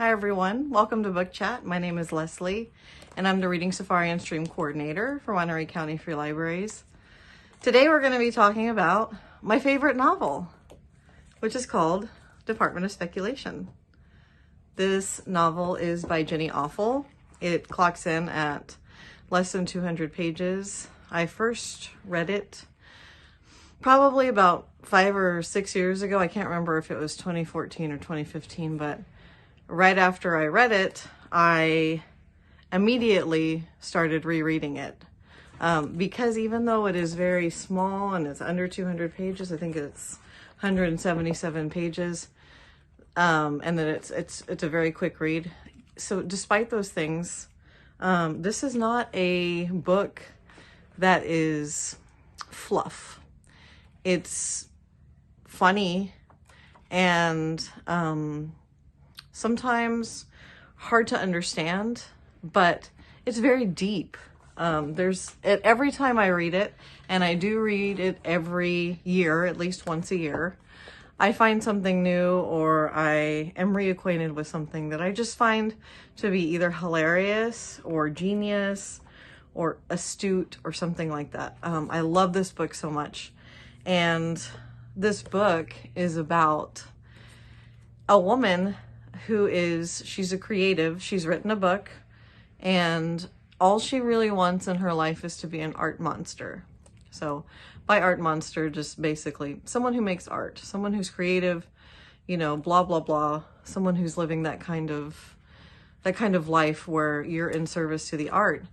Hi everyone, welcome to Book Chat. My name is Leslie and I'm the Reading Safari and Stream Coordinator for Monterey County Free Libraries. Today we're going to be talking about my favorite novel, which is called Department of Speculation. This novel is by Jenny Offill. It clocks in at less than 200 pages. I first read it probably about 5 or 6 years ago. I can't remember if it was 2014 or 2015, but right after I read it, I immediately started rereading it. Because even though it is very small and it's under 200 pages, I think it's 177 pages, and then it's a very quick read. So despite those things, this is not a book that is fluff. It's funny and sometimes hard to understand, but it's very deep. Every time I read it, and I do read it every year, at least once a year, I find something new or I am reacquainted with something that I just find to be either hilarious or genius or astute or something like that. I love this book so much. And this book is about a woman she's a creative. She's written a book and all she really wants in her life is to be an art monster. So by art monster, just basically someone who makes art, someone who's creative, blah, blah, blah. Someone who's living that kind of life where you're in service to the art.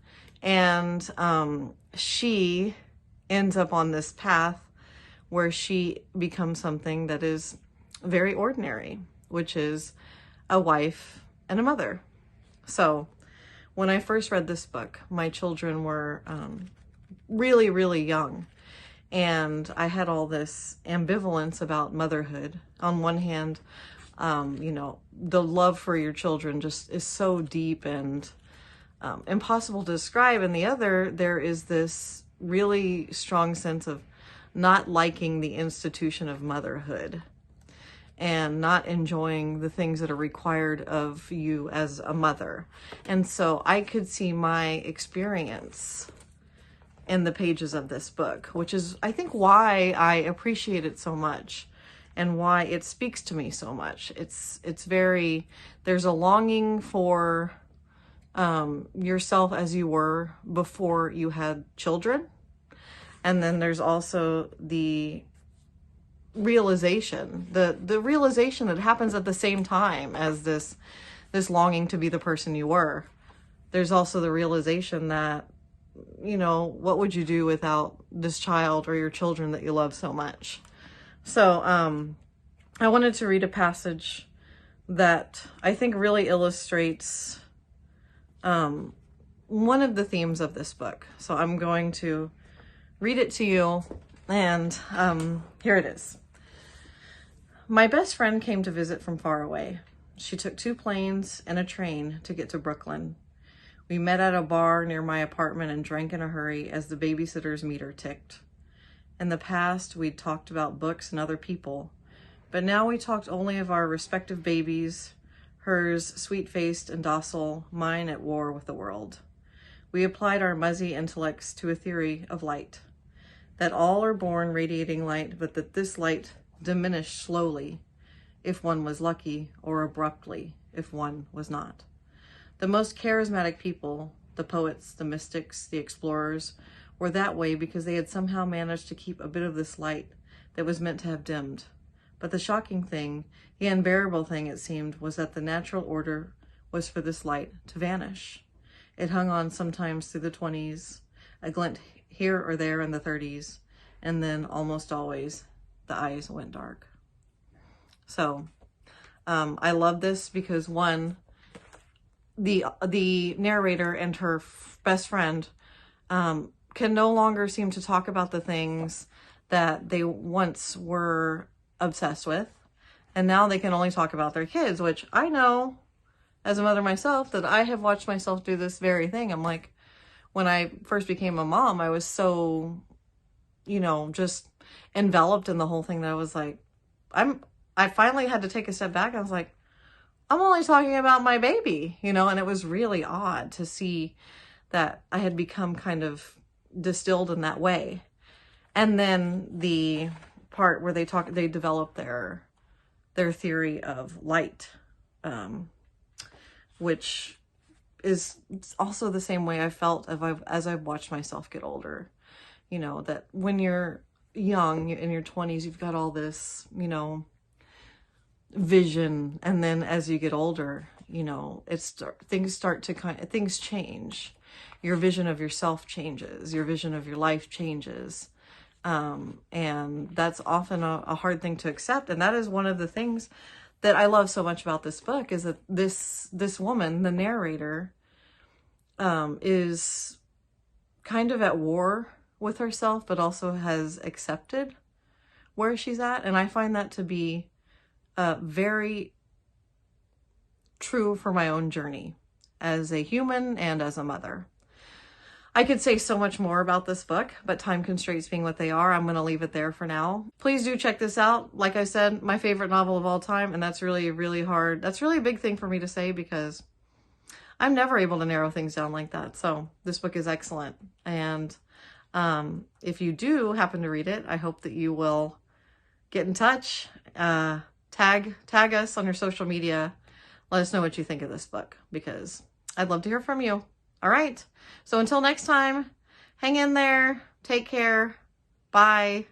And she ends up on this path where she becomes something that is very ordinary, which is a wife and a mother. So when I first read this book, my children were really, really young. And I had all this ambivalence about motherhood. On one hand, the love for your children just is so deep and impossible to describe. And the other, there is this really strong sense of not liking the institution of motherhood and not enjoying the things that are required of you as a mother. And so I could see my experience in the pages of this book, which is, I think, why I appreciate it so much and why it speaks to me so much. There's a longing for yourself as you were before you had children. And then there's also the realization, the realization that happens at the same time as this longing to be the person you were. There's also the realization that, what would you do without this child or your children that you love so much? So I wanted to read a passage that I think really illustrates one of the themes of this book. So I'm going to read it to you, and here it is. My best friend came to visit from far away. She took 2 planes and a train to get to Brooklyn. We met at a bar near my apartment and drank in a hurry as the babysitter's meter ticked. In the past, we'd talked about books and other people, but now we talked only of our respective babies, hers sweet-faced and docile, mine at war with the world. We applied our muzzy intellects to a theory of light, that all are born radiating light, but that this light diminished slowly if one was lucky, or abruptly if one was not. The most charismatic people, the poets, the mystics, the explorers, were that way because they had somehow managed to keep a bit of this light that was meant to have dimmed. But the shocking thing, the unbearable thing it seemed, was that the natural order was for this light to vanish. It hung on sometimes through the 20s, a glint here or there in the 30s, and then almost always the eyes went dark. So I love this because, one, the narrator and her best friend can no longer seem to talk about the things that they once were obsessed with, and now they can only talk about their kids, which I know as a mother myself that I have watched myself do this very thing. I'm like, when I first became a mom, I was so, just enveloped in the whole thing that I was like, I finally had to take a step back. I was like, I'm only talking about my baby, you know, and it was really odd to see that I had become kind of distilled in that way. And then the part where they develop their theory of light, which is also the same way I felt as I've watched myself get older. You know, that when you're young, in your 20s, you've got all this, you know, vision, and then as you get older, you know, things change. Your vision of yourself changes, your vision of your life changes, and that's often a hard thing to accept. And that is one of the things that I love so much about this book, is that this woman, the narrator, is kind of at war with herself, but also has accepted where she's at. And I find that to be very true for my own journey as a human and as a mother. I could say so much more about this book, but time constraints being what they are, I'm going to leave it there for now. Please do check this out. Like I said, my favorite novel of all time, and that's really, really hard. That's really a big thing for me to say, because I'm never able to narrow things down like that. So this book is excellent. And if you do happen to read it, I hope that you will get in touch, tag us on your social media. Let us know what you think of this book, because I'd love to hear from you. All right. So until next time, hang in there. Take care. Bye.